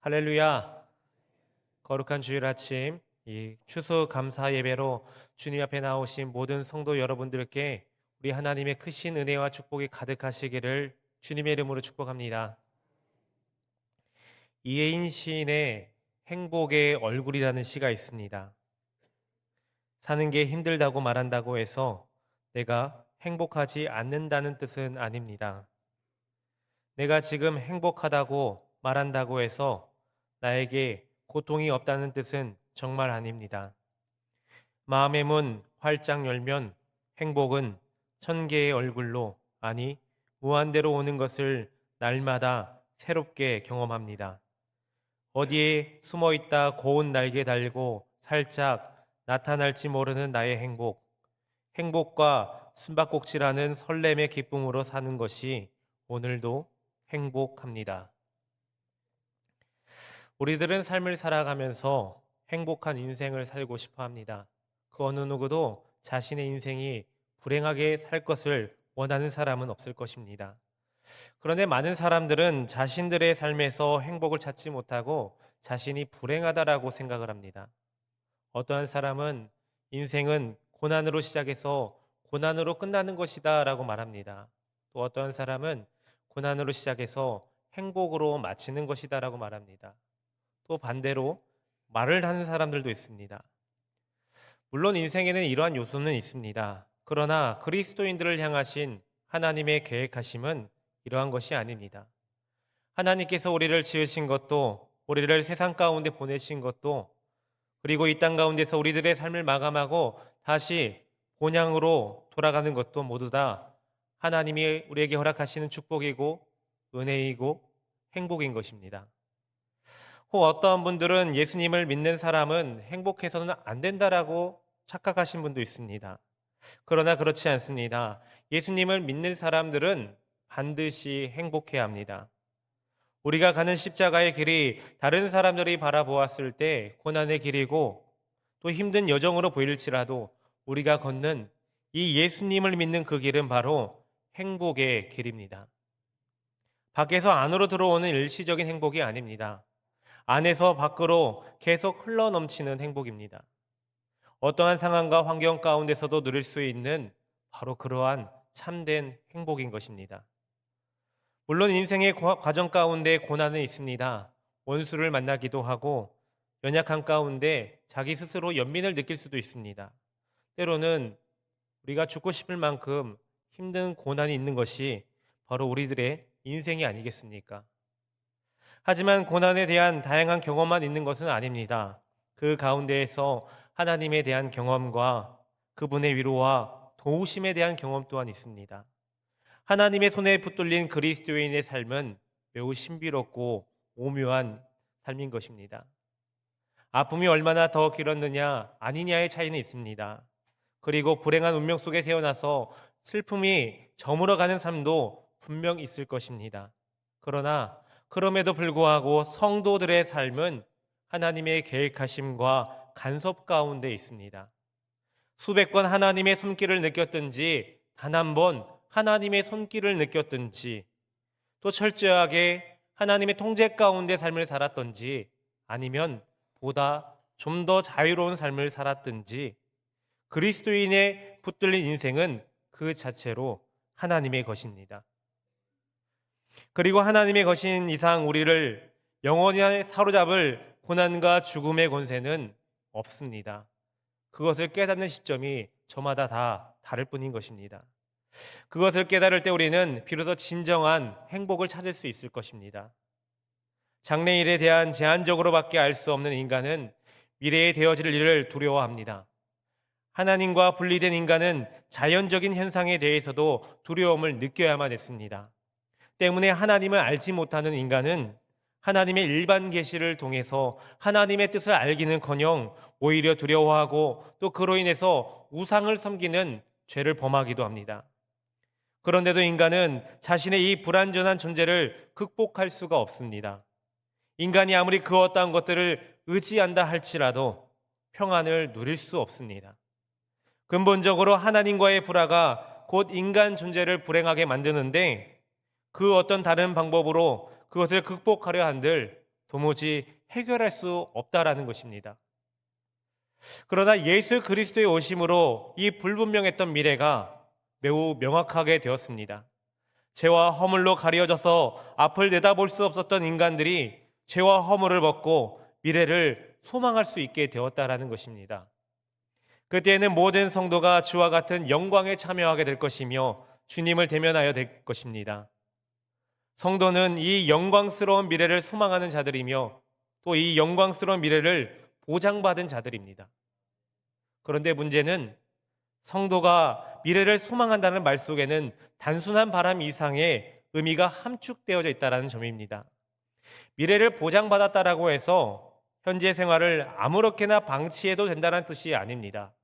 할렐루야. 거룩한 주일 아침, 이 추수 감사 예배로 주님 앞에 나오신 모든 성도 여러분들께 우리 하나님의 크신 은혜와 축복이 가득하시기를 주님의 이름으로 축복합니다. 이혜인 시인의 행복의 얼굴이라는 시가 있습니다. 사는 게 힘들다고 말한다고 해서 내가 행복하지 않는다는 뜻은 아닙니다. 내가 지금 행복하다고 말한다고 해서 나에게 고통이 없다는 뜻은 정말 아닙니다. 마음의 문 활짝 열면 행복은 천 개의 얼굴로, 아니 무한대로 오는 것을 날마다 새롭게 경험합니다. 어디에 숨어 있다 고운 날개 달고 살짝 나타날지 모르는 나의 행복, 행복과 숨바꼭질하는 설렘의 기쁨으로 사는 것이 오늘도 행복합니다. 우리들은 삶을 살아가면서 행복한 인생을 살고 싶어 합니다. 그 어느 누구도 자신의 인생이 불행하게 살 것을 원하는 사람은 없을 것입니다. 그런데 많은 사람들은 자신들의 삶에서 행복을 찾지 못하고 자신이 불행하다라고 생각을 합니다. 어떠한 사람은 인생은 고난으로 시작해서 고난으로 끝나는 것이다 라고 말합니다. 또 어떠한 사람은 고난으로 시작해서 행복으로 마치는 것이다 라고 말합니다. 또 반대로 말을 하는 사람들도 있습니다. 물론 인생에는 이러한 요소는 있습니다. 그러나 그리스도인들을 향하신 하나님의 계획하심은 이러한 것이 아닙니다. 하나님께서 우리를 지으신 것도, 우리를 세상 가운데 보내신 것도, 그리고 이 땅 가운데서 우리들의 삶을 마감하고 다시 본향으로 돌아가는 것도 모두 다 하나님이 우리에게 허락하시는 축복이고 은혜이고 행복인 것입니다. 혹 어떠한 분들은 예수님을 믿는 사람은 행복해서는 안 된다라고 착각하신 분도 있습니다. 그러나 그렇지 않습니다. 예수님을 믿는 사람들은 반드시 행복해야 합니다. 우리가 가는 십자가의 길이 다른 사람들이 바라보았을 때 고난의 길이고 또 힘든 여정으로 보일지라도 우리가 걷는 이 예수님을 믿는 그 길은 바로 행복의 길입니다. 밖에서 안으로 들어오는 일시적인 행복이 아닙니다. 안에서 밖으로 계속 흘러넘치는 행복입니다. 어떠한 상황과 환경 가운데서도 누릴 수 있는 바로 그러한 참된 행복인 것입니다. 물론 인생의 과정 가운데 고난은 있습니다. 원수를 만나기도 하고 연약한 가운데 자기 스스로 연민을 느낄 수도 있습니다. 때로는 우리가 죽고 싶을 만큼 힘든 고난이 있는 것이 바로 우리들의 인생이 아니겠습니까? 하지만 고난에 대한 다양한 경험만 있는 것은 아닙니다. 그 가운데에서 하나님에 대한 경험과 그분의 위로와 도우심에 대한 경험 또한 있습니다. 하나님의 손에 붙들린 그리스도인의 삶은 매우 신비롭고 오묘한 삶인 것입니다. 아픔이 얼마나 더 길었느냐 아니냐의 차이는 있습니다. 그리고 불행한 운명 속에 태어나서 슬픔이 저물어가는 삶도 분명 있을 것입니다. 그러나 그럼에도 불구하고 성도들의 삶은 하나님의 계획하심과 간섭 가운데 있습니다. 수백 번 하나님의 손길을 느꼈든지 단 한 번 하나님의 손길을 느꼈든지 또 철저하게 하나님의 통제 가운데 삶을 살았든지 아니면 보다 좀 더 자유로운 삶을 살았든지 그리스도인의 붙들린 인생은 그 자체로 하나님의 것입니다. 그리고 하나님의 것인 이상 우리를 영원히 사로잡을 고난과 죽음의 권세는 없습니다. 그것을 깨닫는 시점이 저마다 다 다를 뿐인 것입니다. 그것을 깨달을 때 우리는 비로소 진정한 행복을 찾을 수 있을 것입니다. 장래일에 대한 제한적으로밖에 알 수 없는 인간은 미래에 되어질 일을 두려워합니다. 하나님과 분리된 인간은 자연적인 현상에 대해서도 두려움을 느껴야만 했습니다. 때문에 하나님을 알지 못하는 인간은 하나님의 일반 계시를 통해서 하나님의 뜻을 알기는커녕 오히려 두려워하고 또 그로 인해서 우상을 섬기는 죄를 범하기도 합니다. 그런데도 인간은 자신의 이 불완전한 존재를 극복할 수가 없습니다. 인간이 아무리 그 어떠한 것들을 의지한다 할지라도 평안을 누릴 수 없습니다. 근본적으로 하나님과의 불화가 곧 인간 존재를 불행하게 만드는데 그 어떤 다른 방법으로 그것을 극복하려 한들 도무지 해결할 수 없다라는 것입니다. 그러나 예수 그리스도의 오심으로 이 불분명했던 미래가 매우 명확하게 되었습니다. 죄와 허물로 가려져서 앞을 내다볼 수 없었던 인간들이 죄와 허물을 벗고 미래를 소망할 수 있게 되었다라는 것입니다. 그때에는 모든 성도가 주와 같은 영광에 참여하게 될 것이며 주님을 대면하여 될 것입니다. 성도는 이 영광스러운 미래를 소망하는 자들이며 또 이 영광스러운 미래를 보장받은 자들입니다. 그런데 문제는 성도가 미래를 소망한다는 말 속에는 단순한 바람 이상의 의미가 함축되어져 있다는 점입니다. 미래를 보장받았다라고 해서 현재 생활을 아무렇게나 방치해도 된다는 뜻이 아닙니다.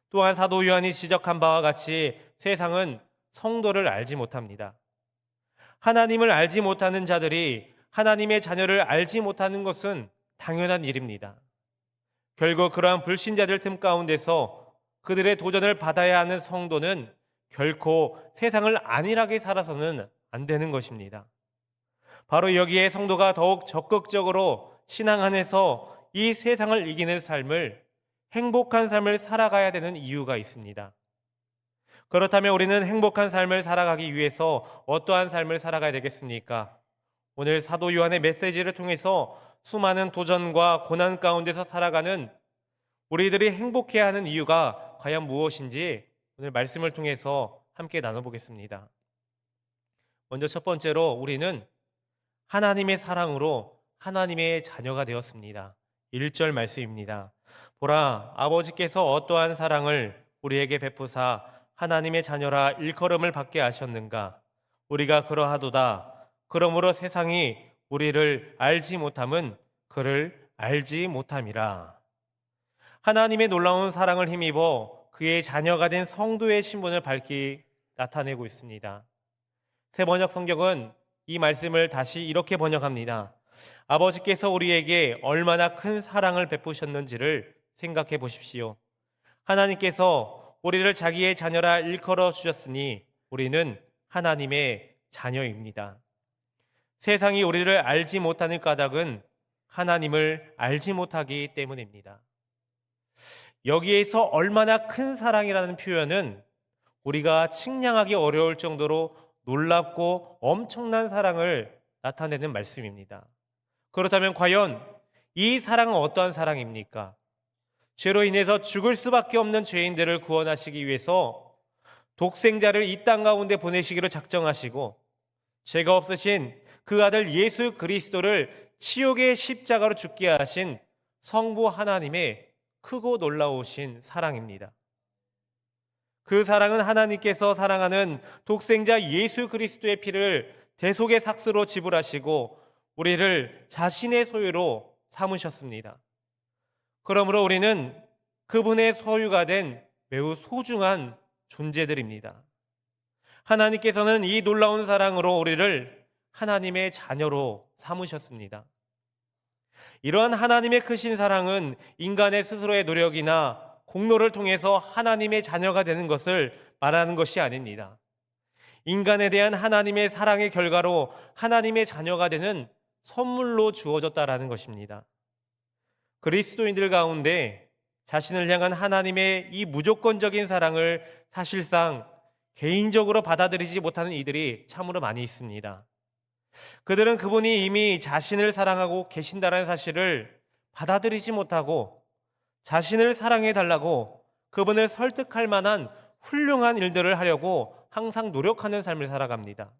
또한 사도 요한이 지적한 바와 같이 세상은 성도를 알지 못합니다. 하나님을 알지 못하는 자들이 하나님의 자녀를 알지 못하는 것은 당연한 일입니다. 결국 그러한 불신자들 틈 가운데서 그들의 도전을 받아야 하는 성도는 결코 세상을 안일하게 살아서는 안 되는 것입니다. 바로 여기에 성도가 더욱 적극적으로 신앙 안에서 이 세상을 이기는 삶을, 행복한 삶을 살아가야 되는 이유가 있습니다. 그렇다면 우리는 행복한 삶을 살아가기 위해서 어떠한 삶을 살아가야 되겠습니까? 오늘 사도 요한의 메시지를 통해서 수많은 도전과 고난 가운데서 살아가는 우리들이 행복해야 하는 이유가 과연 무엇인지 오늘 말씀을 통해서 함께 나눠보겠습니다. 먼저 첫 번째로 우리는 하나님의 사랑으로 하나님의 자녀가 되었습니다. 1절 말씀입니다. 보라, 아버지께서 어떠한 사랑을 우리에게 베푸사 하나님의 자녀라 일컬음을 받게 하셨는가? 우리가 그러하도다. 그러므로 세상이 우리를 알지 못함은 그를 알지 못함이라. 하나님의 놀라운 사랑을 힘입어 그의 자녀가 된 성도의 신분을 밝히 나타내고 있습니다. 새번역 성경은 이 말씀을 다시 이렇게 번역합니다. 아버지께서 우리에게 얼마나 큰 사랑을 베푸셨는지를 생각해 보십시오. 하나님께서 우리를 자기의 자녀라 일컬어 주셨으니 우리는 하나님의 자녀입니다. 세상이 우리를 알지 못하는 까닭은 하나님을 알지 못하기 때문입니다. 여기에서 얼마나 큰 사랑이라는 표현은 우리가 측량하기 어려울 정도로 놀랍고 엄청난 사랑을 나타내는 말씀입니다. 그렇다면 과연 이 사랑은 어떠한 사랑입니까? 죄로 인해서 죽을 수밖에 없는 죄인들을 구원하시기 위해서 독생자를 이 땅 가운데 보내시기로 작정하시고 죄가 없으신 그 아들 예수 그리스도를 치욕의 십자가로 죽게 하신 성부 하나님의 크고 놀라우신 사랑입니다. 그 사랑은 하나님께서 사랑하는 독생자 예수 그리스도의 피를 대속의 삭스로 지불하시고 우리를 자신의 소유로 삼으셨습니다. 그러므로 우리는 그분의 소유가 된 매우 소중한 존재들입니다. 하나님께서는 이 놀라운 사랑으로 우리를 하나님의 자녀로 삼으셨습니다. 이러한 하나님의 크신 사랑은 인간의 스스로의 노력이나 공로를 통해서 하나님의 자녀가 되는 것을 말하는 것이 아닙니다. 인간에 대한 하나님의 사랑의 결과로 하나님의 자녀가 되는 선물로 주어졌다라는 것입니다. 그리스도인들 가운데 자신을 향한 하나님의 이 무조건적인 사랑을 사실상 개인적으로 받아들이지 못하는 이들이 참으로 많이 있습니다. 그들은 그분이 이미 자신을 사랑하고 계신다는 사실을 받아들이지 못하고 자신을 사랑해 달라고 그분을 설득할 만한 훌륭한 일들을 하려고 항상 노력하는 삶을 살아갑니다.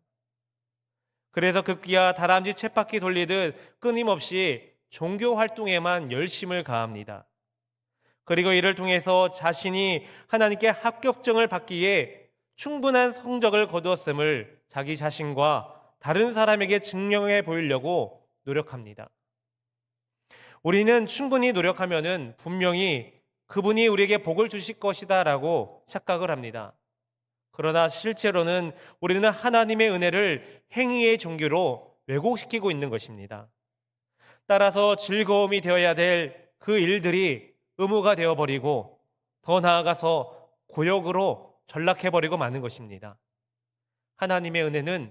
그래서 급기야 다람쥐 쳇바퀴 돌리듯 끊임없이 종교 활동에만 열심을 가합니다. 그리고 이를 통해서 자신이 하나님께 합격증을 받기에 충분한 성적을 거두었음을 자기 자신과 다른 사람에게 증명해 보이려고 노력합니다. 우리는 충분히 노력하면은 분명히 그분이 우리에게 복을 주실 것이다라고 착각을 합니다. 그러나 실제로는 우리는 하나님의 은혜를 행위의 종교로 왜곡시키고 있는 것입니다. 따라서 즐거움이 되어야 될 그 일들이 의무가 되어버리고 더 나아가서 고역으로 전락해버리고 마는 것입니다. 하나님의 은혜는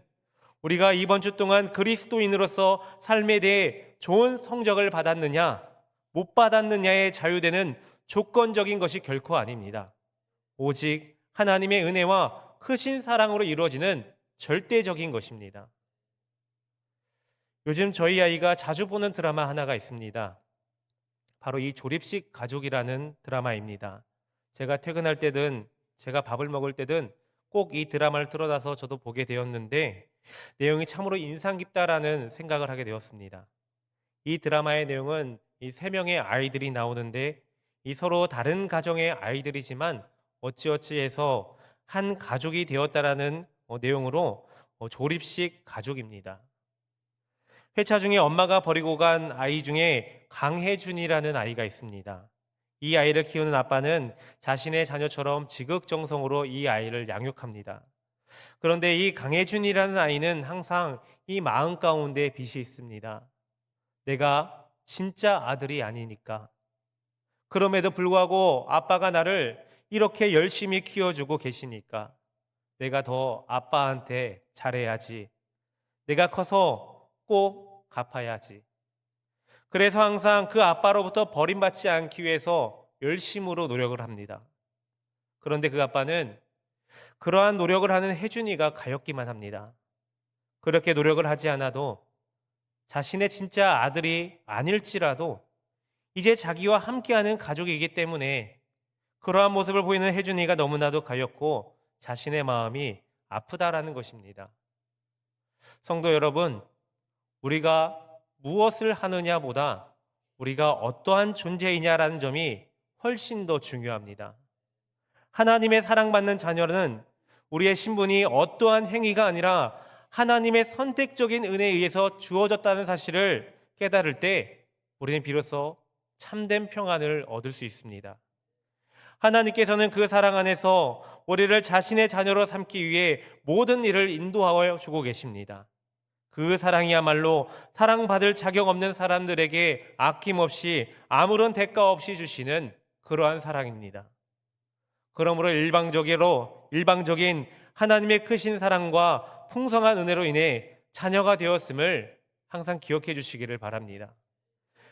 우리가 이번 주 동안 그리스도인으로서 삶에 대해 좋은 성적을 받았느냐, 못 받았느냐에 자유되는 조건적인 것이 결코 아닙니다. 오직 하나님의 은혜와 크신 사랑으로 이루어지는 절대적인 것입니다. 요즘 저희 아이가 자주 보는 드라마 하나가 있습니다. 바로 이 조립식 가족이라는 드라마입니다. 제가 퇴근할 때든 제가 밥을 먹을 때든 꼭 이 드라마를 틀어놔서 저도 보게 되었는데 내용이 참으로 인상 깊다라는 생각을 하게 되었습니다. 이 드라마의 내용은 이 세 명의 아이들이 나오는데 이 서로 다른 가정의 아이들이지만 어찌어찌해서 한 가족이 되었다라는 내용으로 조립식 가족입니다. 회차 중에 엄마가 버리고 간 아이 중에 강혜준이라는 아이가 있습니다. 이 아이를 키우는 아빠는 자신의 자녀처럼 지극정성으로 이 아이를 양육합니다. 그런데 이 강혜준이라는 아이는 항상 이 마음 가운데 빚이 있습니다. 내가 진짜 아들이 아니니까. 그럼에도 불구하고 아빠가 나를 이렇게 열심히 키워주고 계시니까 내가 더 아빠한테 잘해야지. 내가 커서 꼭 갚아야지. 그래서 항상 그 아빠로부터 버림받지 않기 위해서 열심으로 노력을 합니다. 그런데 그 아빠는 그러한 노력을 하는 혜준이가 가엾기만 합니다. 그렇게 노력을 하지 않아도 자신의 진짜 아들이 아닐지라도 이제 자기와 함께하는 가족이기 때문에 그러한 모습을 보이는 혜준이가 너무나도 가엾고 자신의 마음이 아프다라는 것입니다. 성도 여러분, 우리가 무엇을 하느냐보다 우리가 어떠한 존재이냐라는 점이 훨씬 더 중요합니다. 하나님의 사랑받는 자녀는 우리의 신분이 어떠한 행위가 아니라 하나님의 선택적인 은혜에 의해서 주어졌다는 사실을 깨달을 때 우리는 비로소 참된 평안을 얻을 수 있습니다. 하나님께서는 그 사랑 안에서 우리를 자신의 자녀로 삼기 위해 모든 일을 인도하여 주고 계십니다. 그 사랑이야말로 사랑받을 자격 없는 사람들에게 아낌없이 아무런 대가 없이 주시는 그러한 사랑입니다. 그러므로 일방적인 하나님의 크신 사랑과 풍성한 은혜로 인해 자녀가 되었음을 항상 기억해 주시기를 바랍니다.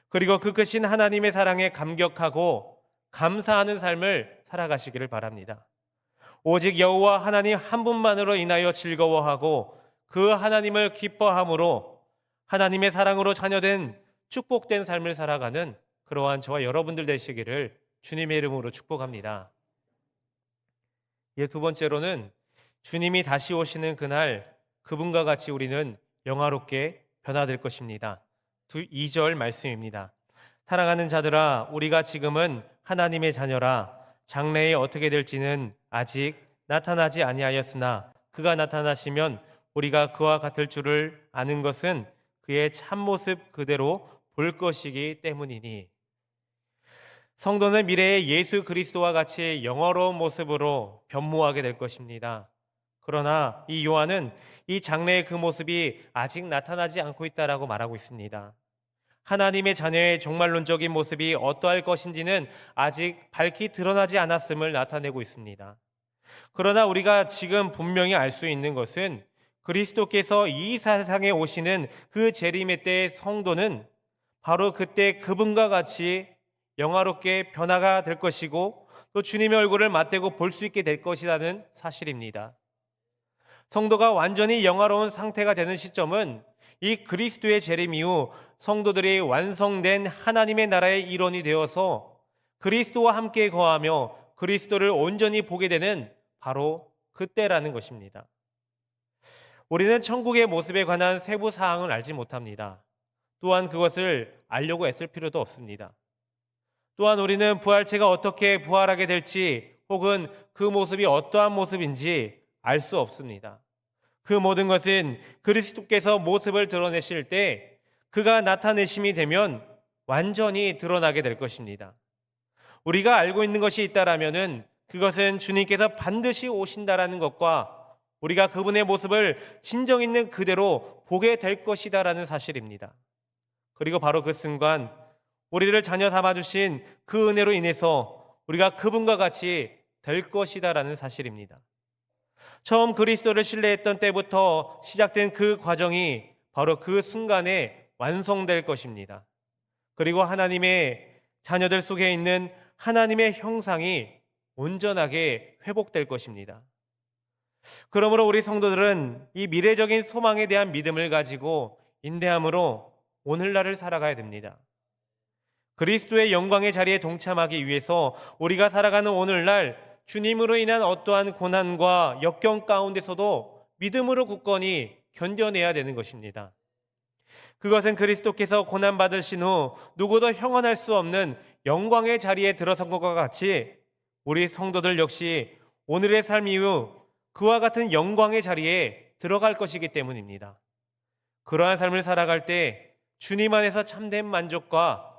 그리고 그 크신 하나님의 사랑에 감격하고 감사하는 삶을 살아가시기를 바랍니다. 오직 여호와 하나님 한 분만으로 인하여 즐거워하고 그 하나님을 기뻐함으로 하나님의 사랑으로 자녀된 축복된 삶을 살아가는 그러한 저와 여러분들 되시기를 주님의 이름으로 축복합니다. 두 번째로는 주님이 다시 오시는 그날 그분과 같이 우리는 영화롭게 변화될 것입니다. 2절 말씀입니다. 사랑하는 자들아, 우리가 지금은 하나님의 자녀라. 장래에 어떻게 될지는 아직 나타나지 아니하였으나 그가 나타나시면 우리가 그와 같을 줄을 아는 것은 그의 참모습 그대로 볼 것이기 때문이니. 성도는 미래에 예수 그리스도와 같이 영화로운 모습으로 변모하게 될 것입니다. 그러나 이 요한은 이 장래의 그 모습이 아직 나타나지 않고 있다라고 말하고 있습니다. 하나님의 자녀의 종말론적인 모습이 어떠할 것인지는 아직 밝히 드러나지 않았음을 나타내고 있습니다. 그러나 우리가 지금 분명히 알 수 있는 것은 그리스도께서 이 세상에 오시는 그 재림의 때의 성도는 바로 그때 그분과 같이 영화롭게 변화가 될 것이고 또 주님의 얼굴을 맞대고 볼 수 있게 될 것이라는 사실입니다. 성도가 완전히 영화로운 상태가 되는 시점은 이 그리스도의 재림 이후 성도들이 완성된 하나님의 나라의 일원이 되어서 그리스도와 함께 거하며 그리스도를 온전히 보게 되는 바로 그때라는 것입니다. 우리는 천국의 모습에 관한 세부 사항을 알지 못합니다. 또한 그것을 알려고 애쓸 필요도 없습니다. 또한 우리는 부활체가 어떻게 부활하게 될지 혹은 그 모습이 어떠한 모습인지 알 수 없습니다. 그 모든 것은 그리스도께서 모습을 드러내실 때 그가 나타내심이 되면 완전히 드러나게 될 것입니다. 우리가 알고 있는 것이 있다라면은 그것은 주님께서 반드시 오신다라는 것과 우리가 그분의 모습을 진정 있는 그대로 보게 될 것이다라는 사실입니다. 그리고 바로 그 순간 우리를 자녀 삼아 주신 그 은혜로 인해서 우리가 그분과 같이 될 것이다라는 사실입니다. 처음 그리스도를 신뢰했던 때부터 시작된 그 과정이 바로 그 순간에 완성될 것입니다. 그리고 하나님의 자녀들 속에 있는 하나님의 형상이 온전하게 회복될 것입니다. 그러므로 우리 성도들은 이 미래적인 소망에 대한 믿음을 가지고 인내함으로 오늘날을 살아가야 됩니다. 그리스도의 영광의 자리에 동참하기 위해서 우리가 살아가는 오늘날 주님으로 인한 어떠한 고난과 역경 가운데서도 믿음으로 굳건히 견뎌내야 되는 것입니다. 그것은 그리스도께서 고난받으신 후 누구도 형언할 수 없는 영광의 자리에 들어선 것과 같이 우리 성도들 역시 오늘의 삶 이후 그와 같은 영광의 자리에 들어갈 것이기 때문입니다. 그러한 삶을 살아갈 때 주님 안에서 참된 만족과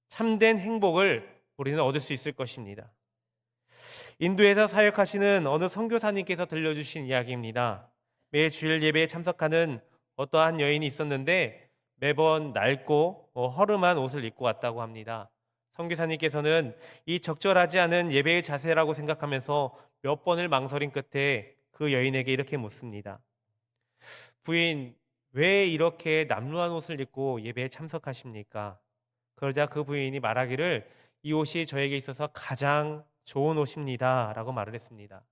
참된 행복을 우리는 얻을 수 있을 것입니다. 인도에서 사역하시는 어느 선교사님께서 들려주신 이야기입니다. 매 주일 예배에 참석하는 어떠한 여인이 있었는데 매번 낡고 허름한 옷을 입고 왔다고 합니다. 선교사님께서는 이 적절하지 않은 예배의 자세라고 생각하면서 몇 번을 망설인 끝에 그 여인에게 이렇게 묻습니다. 부인, 왜 이렇게 남루한 옷을 입고 예배에 참석하십니까? 그러자 그 부인이 말하기를 이 옷이 저에게 있어서 가장 좋은 옷입니다 라고 말을 했습니다.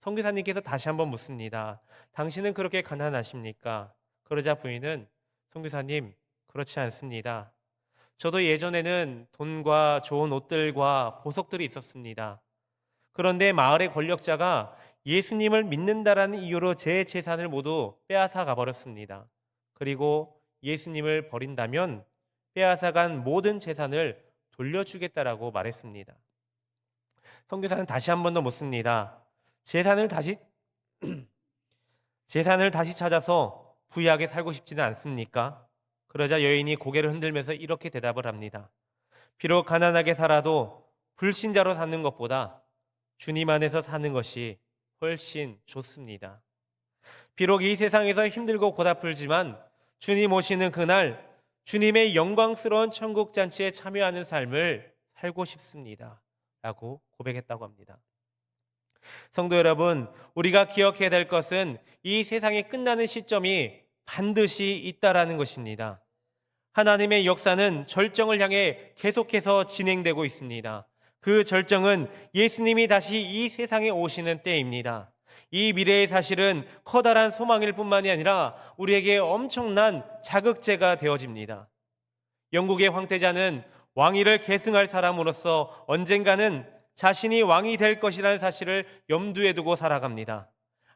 선교사님께서 다시 한번 묻습니다. 당신은 그렇게 가난하십니까? 그러자 부인은 선교사님, 그렇지 않습니다. 저도 예전에는 돈과 좋은 옷들과 보석들이 있었습니다. 그런데 마을의 권력자가 예수님을 믿는다라는 이유로 제 재산을 모두 빼앗아 가버렸습니다. 그리고 예수님을 버린다면 빼앗아간 모든 재산을 돌려주겠다라고 말했습니다. 선교사는 다시 한 번 더 묻습니다. 재산을 다시 찾아서 부유하게 살고 싶지는 않습니까? 그러자 여인이 고개를 흔들면서 이렇게 대답을 합니다. 비록 가난하게 살아도 불신자로 사는 것보다 주님 안에서 사는 것이 훨씬 좋습니다. 비록 이 세상에서 힘들고 고달프지만 주님 오시는 그날 주님의 영광스러운 천국 잔치에 참여하는 삶을 살고 싶습니다 라고 고백했다고 합니다. 성도 여러분, 우리가 기억해야 될 것은 이 세상이 끝나는 시점이 반드시 있다라는 것입니다. 하나님의 역사는 절정을 향해 계속해서 진행되고 있습니다. 그 절정은 예수님이 다시 이 세상에 오시는 때입니다. 이 미래의 사실은 커다란 소망일 뿐만이 아니라 우리에게 엄청난 자극제가 되어집니다. 영국의 황태자는 왕위를 계승할 사람으로서 언젠가는 자신이 왕이 될 것이라는 사실을 염두에 두고 살아갑니다.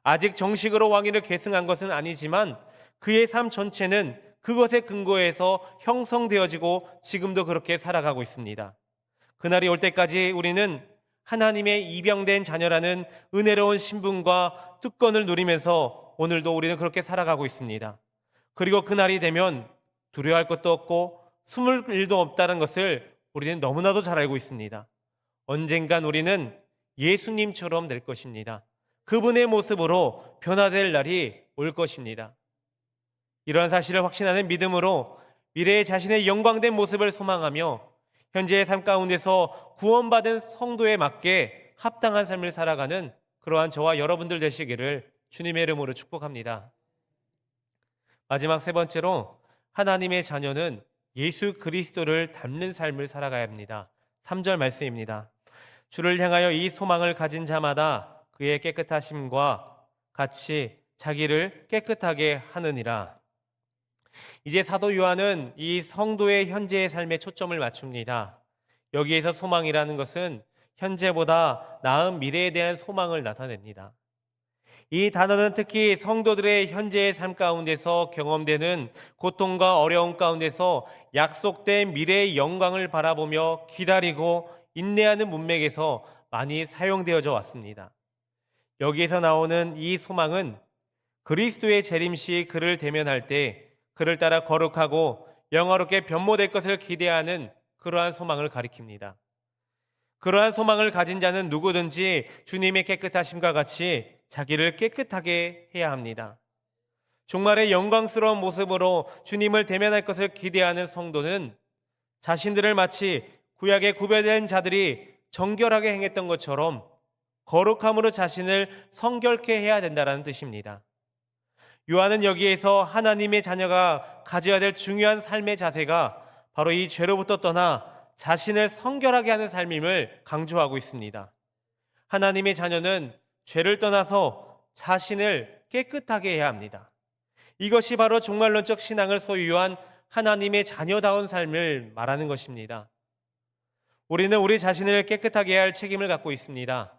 아직 정식으로 왕위를 계승한 것은 아니지만 그의 삶 전체는 그것에 근거해서 형성되어지고 지금도 그렇게 살아가고 있습니다. 그날이 올 때까지 우리는 하나님의 입양된 자녀라는 은혜로운 신분과 특권을 누리면서 오늘도 우리는 그렇게 살아가고 있습니다. 그리고 그날이 되면 두려워할 것도 없고 숨을 일도 없다는 것을 우리는 너무나도 잘 알고 있습니다. 언젠간 우리는 예수님처럼 될 것입니다. 그분의 모습으로 변화될 날이 올 것입니다. 이러한 사실을 확신하는 믿음으로 미래의 자신의 영광된 모습을 소망하며 현재의 삶 가운데서 구원받은 성도에 맞게 합당한 삶을 살아가는 그러한 저와 여러분들 되시기를 주님의 이름으로 축복합니다. 마지막 세 번째로 하나님의 자녀는 예수 그리스도를 닮는 삶을 살아가야 합니다. 3절 말씀입니다. 주를 향하여 이 소망을 가진 자마다 그의 깨끗하심과 같이 자기를 깨끗하게 하느니라. 이제 사도 요한은 이 성도의 현재의 삶에 초점을 맞춥니다. 여기에서 소망이라는 것은 현재보다 나은 미래에 대한 소망을 나타냅니다. 이 단어는 특히 성도들의 현재의 삶 가운데서 경험되는 고통과 어려움 가운데서 약속된 미래의 영광을 바라보며 기다리고 인내하는 문맥에서 많이 사용되어져 왔습니다. 여기에서 나오는 이 소망은 그리스도의 재림시 그를 대면할 때 그를 따라 거룩하고 영화롭게 변모될 것을 기대하는 그러한 소망을 가리킵니다. 그러한 소망을 가진 자는 누구든지 주님의 깨끗하심과 같이 자기를 깨끗하게 해야 합니다. 종말의 영광스러운 모습으로 주님을 대면할 것을 기대하는 성도는 자신들을 마치 구약의 구별된 자들이 정결하게 행했던 것처럼 거룩함으로 자신을 성결케 해야 된다는 뜻입니다. 요한은 여기에서 하나님의 자녀가 가져야 될 중요한 삶의 자세가 바로 이 죄로부터 떠나 자신을 성결하게 하는 삶임을 강조하고 있습니다. 하나님의 자녀는 죄를 떠나서 자신을 깨끗하게 해야 합니다. 이것이 바로 종말론적 신앙을 소유한 하나님의 자녀다운 삶을 말하는 것입니다. 우리는 우리 자신을 깨끗하게 해야 할 책임을 갖고 있습니다.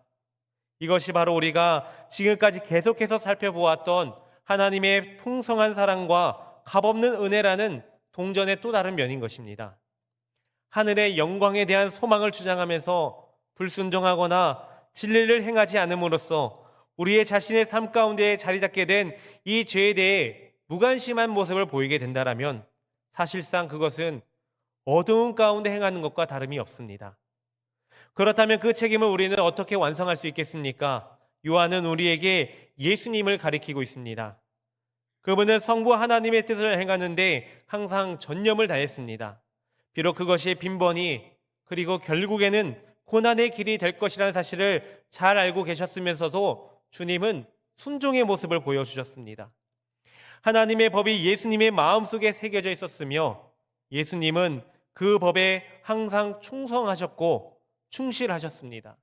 이것이 바로 우리가 지금까지 계속해서 살펴보았던 하나님의 풍성한 사랑과 값없는 은혜라는 동전의 또 다른 면인 것입니다. 하늘의 영광에 대한 소망을 주장하면서 불순종하거나 진리를 행하지 않음으로써 우리의 자신의 삶 가운데 자리 잡게 된 이 죄에 대해 무관심한 모습을 보이게 된다면 사실상 그것은 어두운 가운데 행하는 것과 다름이 없습니다. 그렇다면 그 책임을 우리는 어떻게 완성할 수 있겠습니까? 요한은 우리에게 예수님을 가리키고 있습니다. 그분은 성부 하나님의 뜻을 행하는데 항상 전념을 다했습니다. 비록 그것이 빈번히 그리고 결국에는 고난의 길이 될 것이라는 사실을 잘 알고 계셨으면서도 주님은 순종의 모습을 보여주셨습니다. 하나님의 법이 예수님의 마음속에 새겨져 있었으며 예수님은 그 법에 항상 충성하셨고 충실하셨습니다.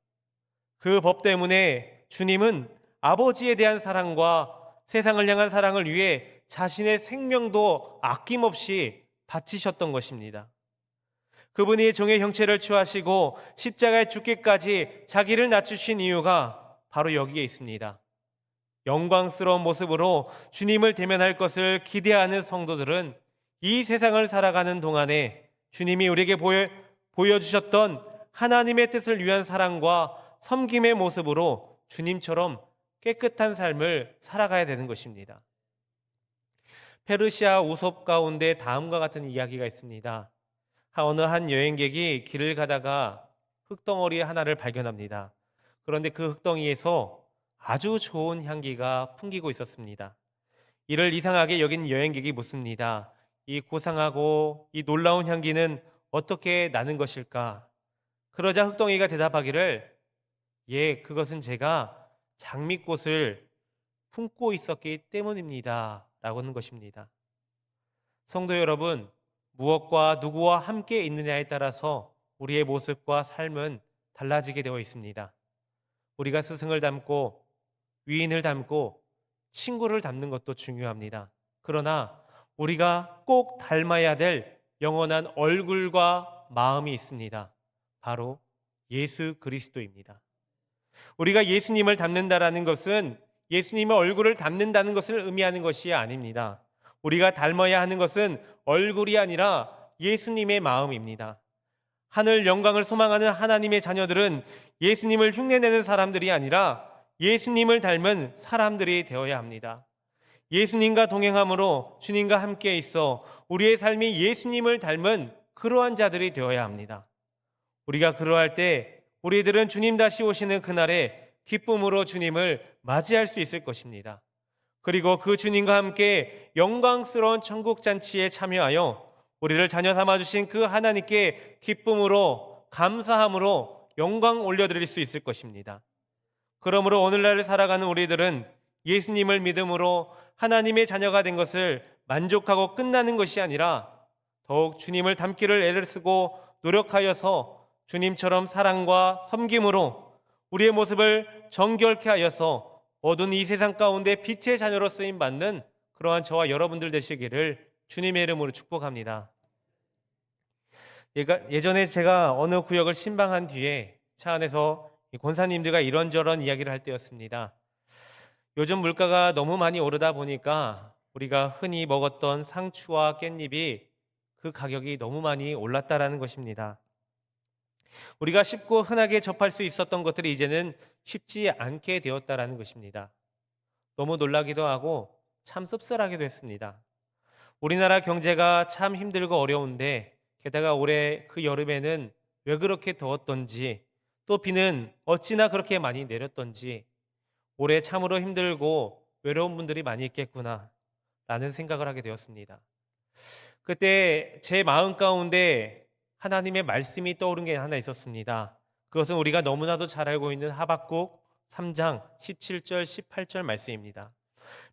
그 법 때문에 주님은 아버지에 대한 사랑과 세상을 향한 사랑을 위해 자신의 생명도 아낌없이 바치셨던 것입니다. 그분이 종의 형체를 취하시고 십자가에 죽기까지 자기를 낮추신 이유가 바로 여기에 있습니다. 영광스러운 모습으로 주님을 대면할 것을 기대하는 성도들은 이 세상을 살아가는 동안에 주님이 우리에게 보여주셨던 하나님의 뜻을 위한 사랑과 섬김의 모습으로 주님처럼 깨끗한 삶을 살아가야 되는 것입니다. 페르시아 우솝 가운데 다음과 같은 이야기가 있습니다. 어느 한 여행객이 길을 가다가 흙덩어리 하나를 발견합니다. 그런데 그 흙덩이에서 아주 좋은 향기가 풍기고 있었습니다. 이를 이상하게 여긴 여행객이 묻습니다. 이 고상하고 이 놀라운 향기는 어떻게 나는 것일까? 그러자 흙덩이가 대답하기를 예, 그것은 제가 장미꽃을 품고 있었기 때문입니다. 라고 하는 것입니다. 성도 여러분, 무엇과 누구와 함께 있느냐에 따라서 우리의 모습과 삶은 달라지게 되어 있습니다. 우리가 스승을 닮고 위인을 닮고 친구를 닮는 것도 중요합니다. 그러나 우리가 꼭 닮아야 될 영원한 얼굴과 마음이 있습니다. 바로 예수 그리스도입니다. 우리가 예수님을 닮는다라는 것은 예수님의 얼굴을 닮는다는 것을 의미하는 것이 아닙니다. 우리가 닮아야 하는 것은 얼굴이 아니라 예수님의 마음입니다. 하늘 영광을 소망하는 하나님의 자녀들은 예수님을 흉내내는 사람들이 아니라 예수님을 닮은 사람들이 되어야 합니다. 예수님과 동행함으로 주님과 함께 있어 우리의 삶이 예수님을 닮은 그러한 자들이 되어야 합니다. 우리가 그러할 때 우리들은 주님 다시 오시는 그날에 기쁨으로 주님을 맞이할 수 있을 것입니다. 그리고 그 주님과 함께 영광스러운 천국 잔치에 참여하여 우리를 자녀 삼아주신 그 하나님께 기쁨으로 감사함으로 영광 올려드릴 수 있을 것입니다. 그러므로 오늘날을 살아가는 우리들은 예수님을 믿음으로 하나님의 자녀가 된 것을 만족하고 끝나는 것이 아니라 더욱 주님을 닮기를 애를 쓰고 노력하여서 주님처럼 사랑과 섬김으로 우리의 모습을 정결케 하여서 어두운 이 세상 가운데 빛의 자녀로 쓰임받는 그러한 저와 여러분들 되시기를 주님의 이름으로 축복합니다. 예전에 제가 어느 구역을 신방한 뒤에 차 안에서 권사님들과 이런저런 이야기를 할 때였습니다. 요즘 물가가 너무 많이 오르다 보니까 우리가 흔히 먹었던 상추와 깻잎이 그 가격이 너무 많이 올랐다라는 것입니다. 우리가 쉽고 흔하게 접할 수 있었던 것들이 이제는 쉽지 않게 되었다라는 것입니다. 너무 놀라기도 하고 참 씁쓸하기도 했습니다. 우리나라 경제가 참 힘들고 어려운데 게다가 올해 그 여름에는 왜 그렇게 더웠던지 또 비는 어찌나 그렇게 많이 내렸던지 올해 참으로 힘들고 외로운 분들이 많이 있겠구나 라는 생각을 하게 되었습니다. 그때 제 마음 가운데 하나님의 말씀이 떠오른 게 하나 있었습니다. 그것은 우리가 너무나도 잘 알고 있는 하박국 3장 17절 18절 말씀입니다.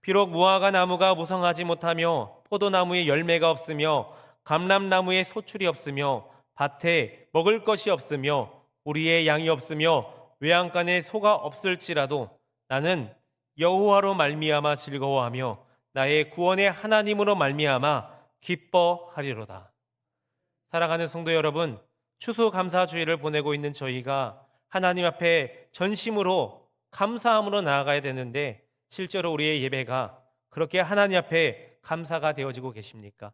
비록 무화과 나무가 무성하지 못하며 포도나무에 열매가 없으며 감람나무에 소출이 없으며 밭에 먹을 것이 없으며 우리의 양이 없으며 외양간에 소가 없을지라도 나는 여호와로 말미암아 즐거워하며 나의 구원의 하나님으로 말미암아 기뻐하리로다. 사랑하는 성도 여러분, 추수감사주의를 보내고 있는 저희가 하나님 앞에 전심으로 감사함으로 나아가야 되는데 실제로 우리의 예배가 그렇게 하나님 앞에 감사가 되어지고 계십니까?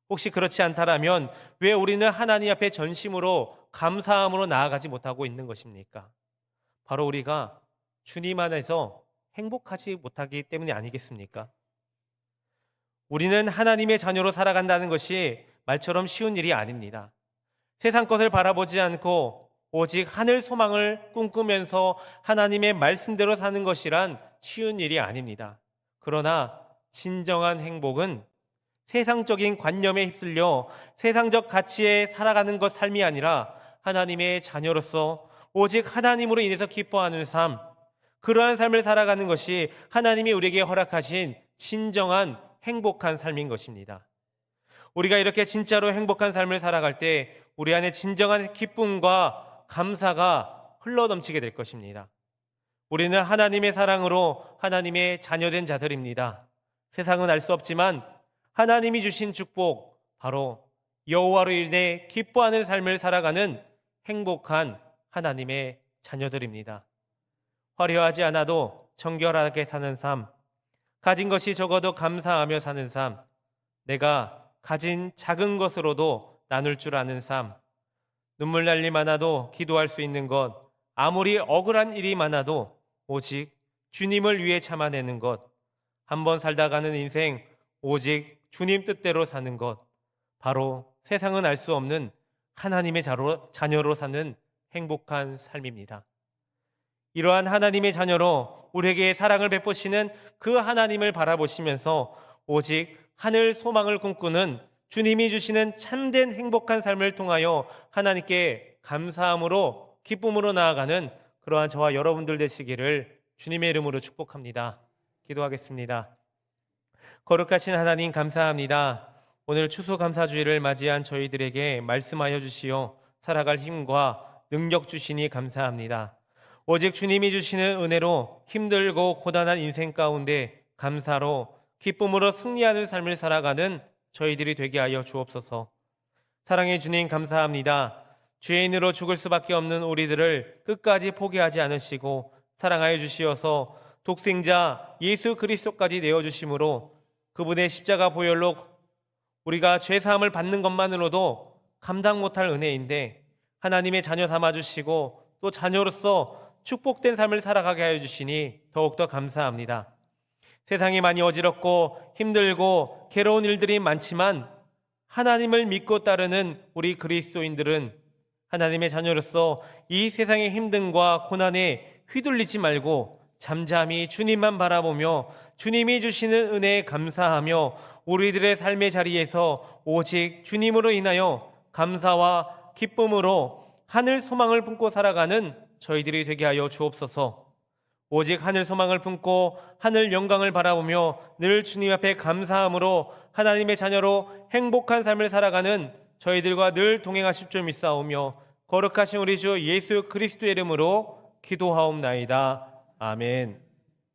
혹시 그렇지 않다라면 왜 우리는 하나님 앞에 전심으로 감사함으로 나아가지 못하고 있는 것입니까? 바로 우리가 주님 안에서 행복하지 못하기 때문이 아니겠습니까? 우리는 하나님의 자녀로 살아간다는 것이 말처럼 쉬운 일이 아닙니다. 세상 것을 바라보지 않고 오직 하늘 소망을 꿈꾸면서 하나님의 말씀대로 사는 것이란 쉬운 일이 아닙니다. 그러나 진정한 행복은 세상적인 관념에 휩쓸려 세상적 가치에 살아가는 것 삶이 아니라 하나님의 자녀로서 오직 하나님으로 인해서 기뻐하는 삶, 그러한 삶을 살아가는 것이 하나님이 우리에게 허락하신 진정한 행복한 삶인 것입니다. 우리가 이렇게 진짜로 행복한 삶을 살아갈 때 우리 안에 진정한 기쁨과 감사가 흘러넘치게 될 것입니다. 우리는 하나님의 사랑으로 하나님의 자녀된 자들입니다. 세상은 알 수 없지만 하나님이 주신 축복, 바로 여호와로 인해 기뻐하는 삶을 살아가는 행복한 하나님의 자녀들입니다. 화려하지 않아도 정결하게 사는 삶, 가진 것이 적어도 감사하며 사는 삶, 내가 가진 작은 것으로도 나눌 줄 아는 삶, 눈물 날 일 많아도 기도할 수 있는 것, 아무리 억울한 일이 많아도 오직 주님을 위해 참아내는 것, 한번 살다 가는 인생 오직 주님 뜻대로 사는 것, 바로 세상은 알 수 없는 하나님의 자녀로 사는 행복한 삶입니다. 이러한 하나님의 자녀로 우리에게 사랑을 베푸시는 그 하나님을 바라보시면서 오직 하늘 소망을 꿈꾸는 주님이 주시는 참된 행복한 삶을 통하여 하나님께 감사함으로 기쁨으로 나아가는 그러한 저와 여러분들 되시기를 주님의 이름으로 축복합니다. 기도하겠습니다. 거룩하신 하나님 감사합니다. 오늘 추수감사주의를 맞이한 저희들에게 말씀하여 주시어 살아갈 힘과 능력 주시니 감사합니다. 오직 주님이 주시는 은혜로 힘들고 고단한 인생 가운데 감사로 기쁨으로 승리하는 삶을 살아가는 저희들이 되게 하여 주옵소서. 사랑해 주님 감사합니다. 죄인으로 죽을 수밖에 없는 우리들을 끝까지 포기하지 않으시고 사랑하여 주시어서 독생자 예수 그리스도까지 내어주심으로 그분의 십자가 보혈로 우리가 죄사함을 받는 것만으로도 감당 못할 은혜인데 하나님의 자녀 삼아주시고 또 자녀로서 축복된 삶을 살아가게 하여 주시니 더욱더 감사합니다. 세상이 많이 어지럽고 힘들고 괴로운 일들이 많지만 하나님을 믿고 따르는 우리 그리스도인들은 하나님의 자녀로서 이 세상의 힘듦과 고난에 휘둘리지 말고 잠잠히 주님만 바라보며 주님이 주시는 은혜에 감사하며 우리들의 삶의 자리에서 오직 주님으로 인하여 감사와 기쁨으로 하늘 소망을 품고 살아가는 저희들이 되게 하여 주옵소서. 오직 하늘 소망을 품고 하늘 영광을 바라보며 늘 주님 앞에 감사함으로 하나님의 자녀로 행복한 삶을 살아가는 저희들과 늘 동행하실 줄 믿사오며 거룩하신 우리 주 예수 그리스도의 이름으로 기도하옵나이다. 아멘.